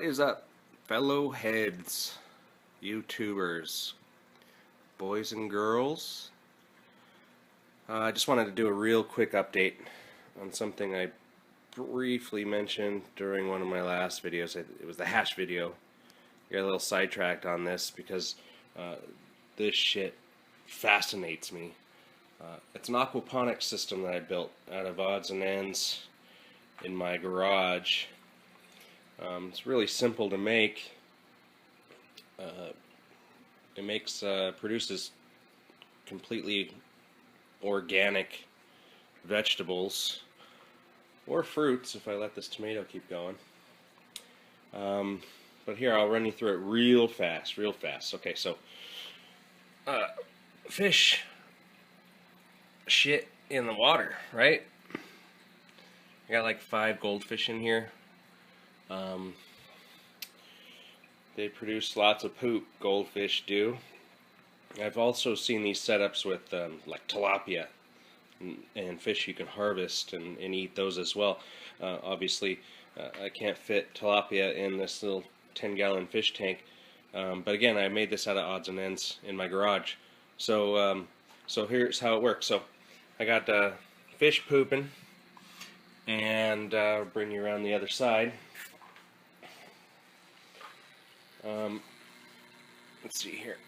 is up, fellow heads, YouTubers, boys and girls? I just wanted to do a real quick update on something I briefly mentioned during one of my last videos. It was the hash video. I got a little sidetracked on this because this shit fascinates me. It's an aquaponics system that I built out of odds and ends in my garage. It's really simple to make. It produces completely organic vegetables or fruits if I let this tomato keep going. But here, I'll run you through it real fast. Okay, so fish shit in the water, right? I got like 5 goldfish in here. They produce lots of poop, goldfish do. I've also seen these setups with like tilapia and fish you can harvest and eat those as well. Obviously, I can't fit tilapia in this little 10-gallon fish tank, but again, I made this out of odds and ends in my garage. So here's how it works. So I got fish pooping, and I'll bring you around the other side. Let's see here.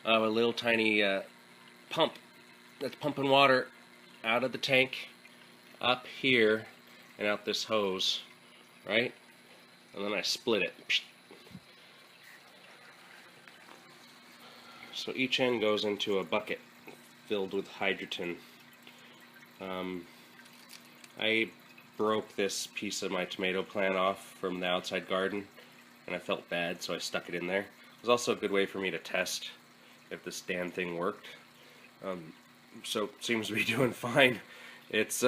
A little tiny pump that's pumping water out of the tank up here and out this hose, right? And then I split it. So each end goes into a bucket filled with hydrogen. I broke this piece of my tomato plant off from the outside garden, and I felt bad, so I stuck it in there. It was also a good way for me to test if this damn thing worked. So it seems to be doing fine. It's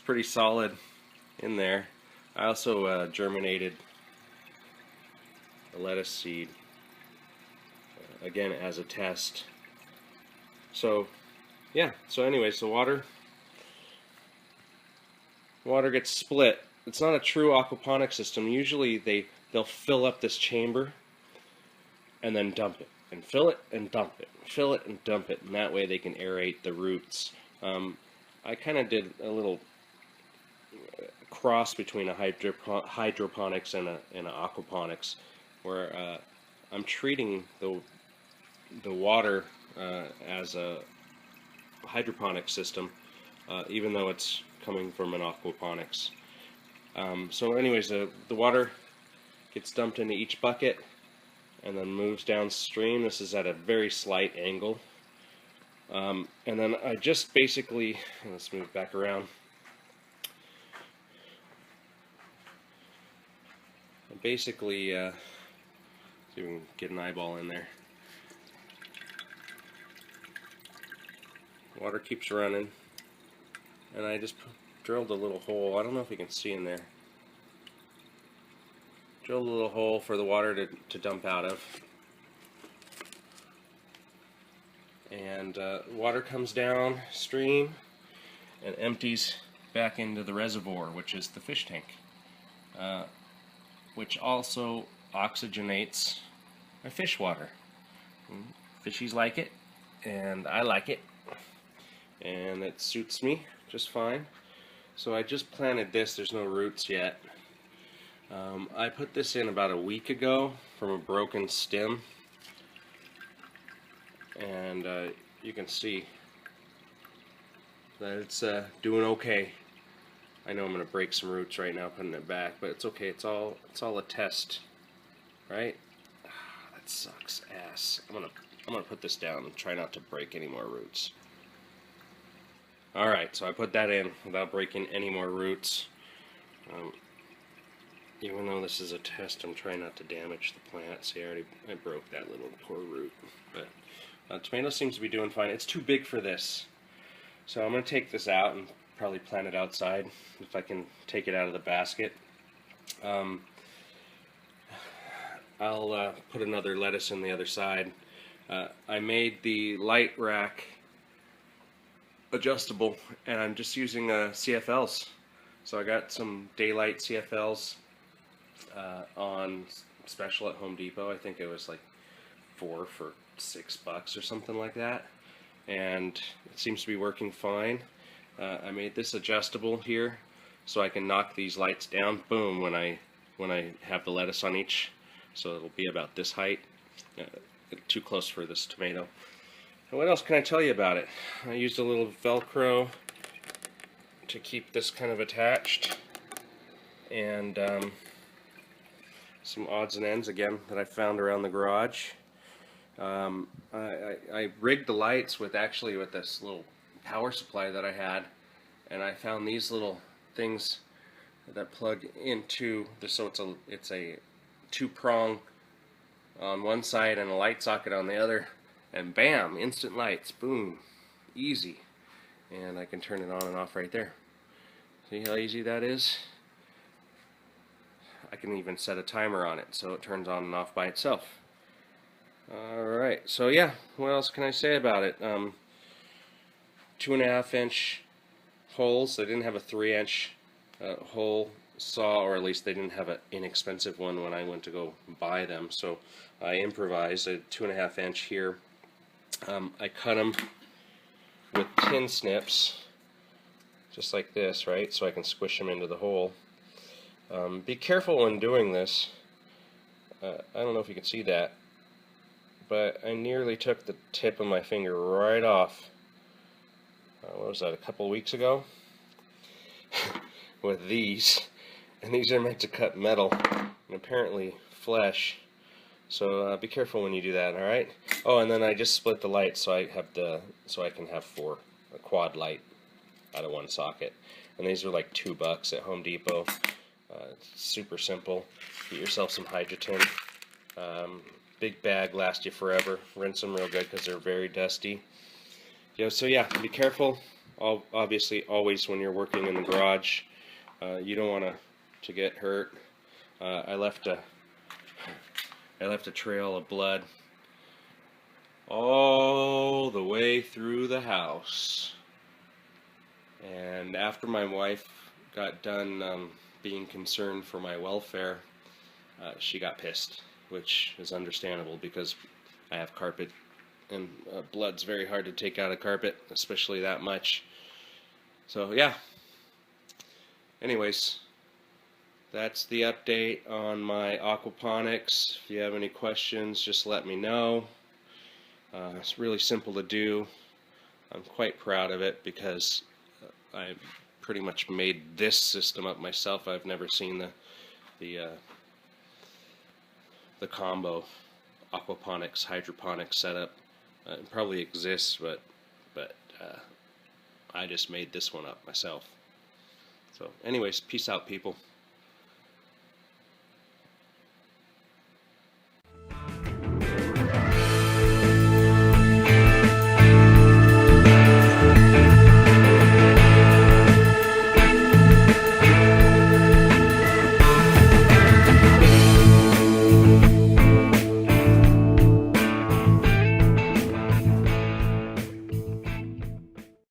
pretty solid in there. I also germinated a lettuce seed again as a test. So yeah. So anyways, the water gets split. It's not a true aquaponics system. Usually they'll fill up this chamber and then dump it, and fill it and dump it, fill it and dump it, and that way they can aerate the roots. I kind of did a little cross between a hydroponics and an aquaponics, where I'm treating the water as a hydroponic system, even though it's coming from an aquaponics. So anyways, the water gets dumped into each bucket and then moves downstream. This is at a very slight angle. And then I just basically, let's move back around. I basically, see if we can get an eyeball in there. Water keeps running, and I just drilled a little hole. I don't know if you can see in there. Drilled a little hole for the water to dump out of. And water comes down stream and empties back into the reservoir, which is the fish tank, which also oxygenates my fish water. Fishies like it, and I like it, and it suits me just fine. So I just planted this. There's no roots yet. I put this in about a week ago from a broken stem, and you can see that it's doing okay. I know I'm gonna break some roots right now putting it back, but it's okay. It's all a test, right? That sucks ass. I'm gonna put this down and try not to break any more roots. Alright, so I put that in without breaking any more roots. Even though this is a test, I'm trying not to damage the plant. See, I broke that little poor root. But tomato seems to be doing fine. It's too big for this. So I'm going to take this out and probably plant it outside if I can take it out of the basket. I'll put another lettuce in the other side. I made the light rack adjustable, and I'm just using CFLs. So I got some daylight CFLs on special at Home Depot. I think it was like 4 for $6 or something like that, and it seems to be working fine. I made this adjustable here so I can knock these lights down, boom, when I have the lettuce on each, so it'll be about this height. Too close for this tomato. And what else can I tell you about it? I used a little Velcro to keep this kind of attached, and some odds and ends again that I found around the garage. I rigged the lights with this little power supply that I had, and I found these little things that plug into the, so it's a two-prong on one side and a light socket on the other, and bam, instant lights, boom, easy. And I can turn it on and off right there. See how easy that is? I can even set a timer on it so it turns on and off by itself. Alright, so yeah, what else can I say about it? 2.5-inch holes. They didn't have a 3-inch hole saw, or at least they didn't have an inexpensive one when I went to go buy them, so I improvised a 2.5-inch here. I cut them with tin snips, just like this, right, so I can squish them into the hole. Be careful when doing this. I don't know if you can see that, but I nearly took the tip of my finger right off. What was that, a couple weeks ago? With these, and these are meant to cut metal and apparently flesh, so be careful when you do that. All right. Oh, and then I just split the light so I can have a quad light out of one socket, and these are like $2 at Home Depot. Super simple. Get yourself some Hydroponics. Big bag, last you forever. Rinse them real good because they're very dusty. So yeah, be careful. Obviously, always when you're working in the garage, you don't want to get hurt. I left a trail of blood all the way through the house, and after my wife got done being concerned for my welfare, she got pissed, which is understandable because I have carpet, and blood's very hard to take out of carpet, especially that much. So yeah, anyways, that's the update on my aquaponics. If you have any questions, just let me know. It's really simple to do. I'm quite proud of it because I pretty much made this system up myself. I've never seen the combo aquaponics hydroponics setup. It probably exists, but I just made this one up myself. So anyways, peace out, people.